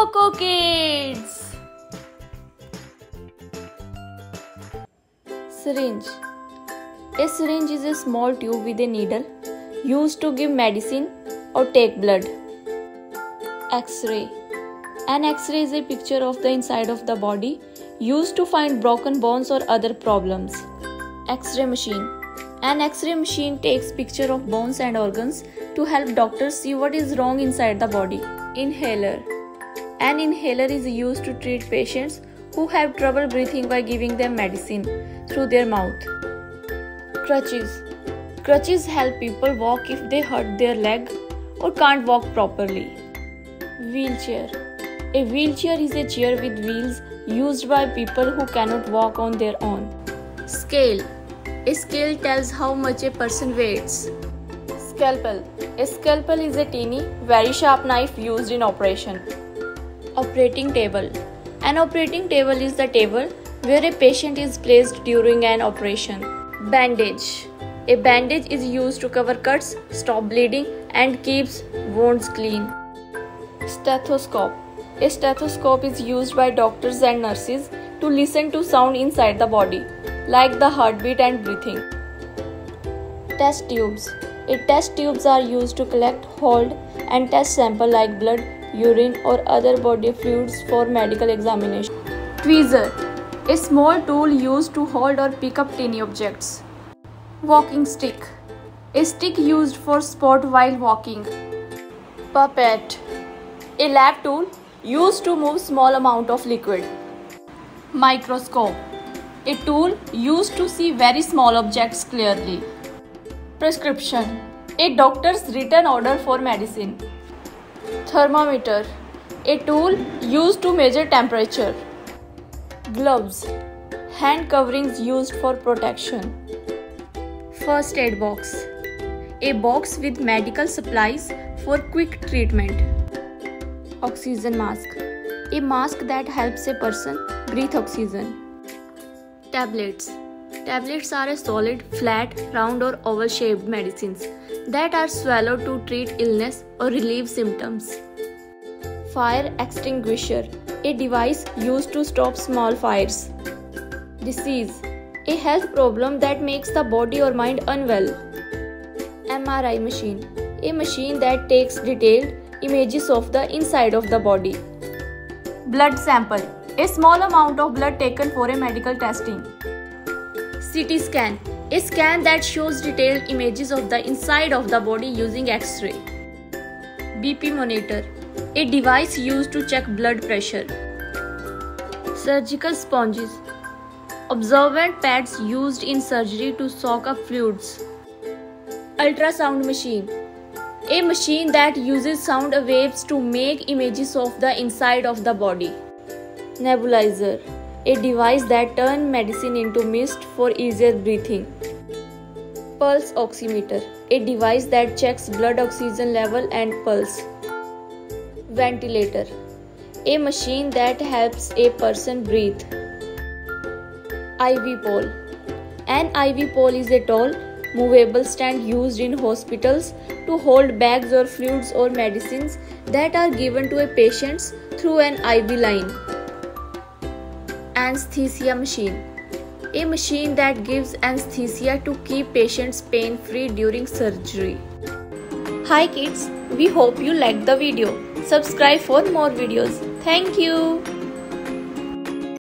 Coco Kids! Syringe. A syringe is a small tube with a needle used to give medicine or take blood. X-ray. An X-ray is a picture of the inside of the body used to find broken bones or other problems. X-ray machine. An X-ray machine takes picture of bones and organs to help doctors see what is wrong inside the body. Inhaler. An inhaler is used to treat patients who have trouble breathing by giving them medicine through their mouth. Crutches. Crutches help people walk if they hurt their leg or can't walk properly. Wheelchair. A wheelchair is a chair with wheels used by people who cannot walk on their own. Scale. A scale tells how much a person weighs. Scalpel. A scalpel is a teeny, very sharp knife used in operation. Operating table. An operating table is the table where a patient is placed during an operation. Bandage. A bandage is used to cover cuts, stop bleeding, and keeps wounds clean. Stethoscope. A stethoscope is used by doctors and nurses to listen to sound inside the body, like the heartbeat and breathing. Test tubes. Test tubes are used to collect, hold, and test samples like blood, urine, or other body fluids for medical examination. Tweezer. A small tool used to hold or pick up tiny objects. Walking stick. A stick used for sport while walking. Pipette. A lab tool used to move small amount of liquid. Microscope. A tool used to see very small objects clearly. Prescription. A doctor's written order for medicine. Thermometer. A tool used to measure temperature. Gloves. Hand coverings used for protection. First aid box. A box with medical supplies for quick treatment. Oxygen mask. A mask that helps a person breathe oxygen. Tablets. Tablets are a solid, flat, round or oval shaped medicines that are swallowed to treat illness or relieve symptoms. Fire extinguisher. A device used to stop small fires. Disease. A health problem that makes the body or mind unwell. MRI machine. A machine that takes detailed images of the inside of the body. Blood sample. A small amount of blood taken for a medical testing. CT scan. A scan that shows detailed images of the inside of the body using X-ray. BP monitor. A device used to check blood pressure. Surgical sponges. Absorbent pads used in surgery to soak up fluids. Ultrasound machine. A machine that uses sound waves to make images of the inside of the body. Nebulizer. A device that turns medicine into mist for easier breathing. Pulse oximeter. A device that checks blood oxygen level and pulse. Ventilator. A machine that helps a person breathe. IV pole. An IV pole is a tall, movable stand used in hospitals to hold bags or fluids or medicines that are given to a patient through an IV line. Anesthesia machine. A machine that gives anesthesia to keep patients pain-free during surgery. Hi kids, we hope you liked the video. Subscribe for more videos. Thank you.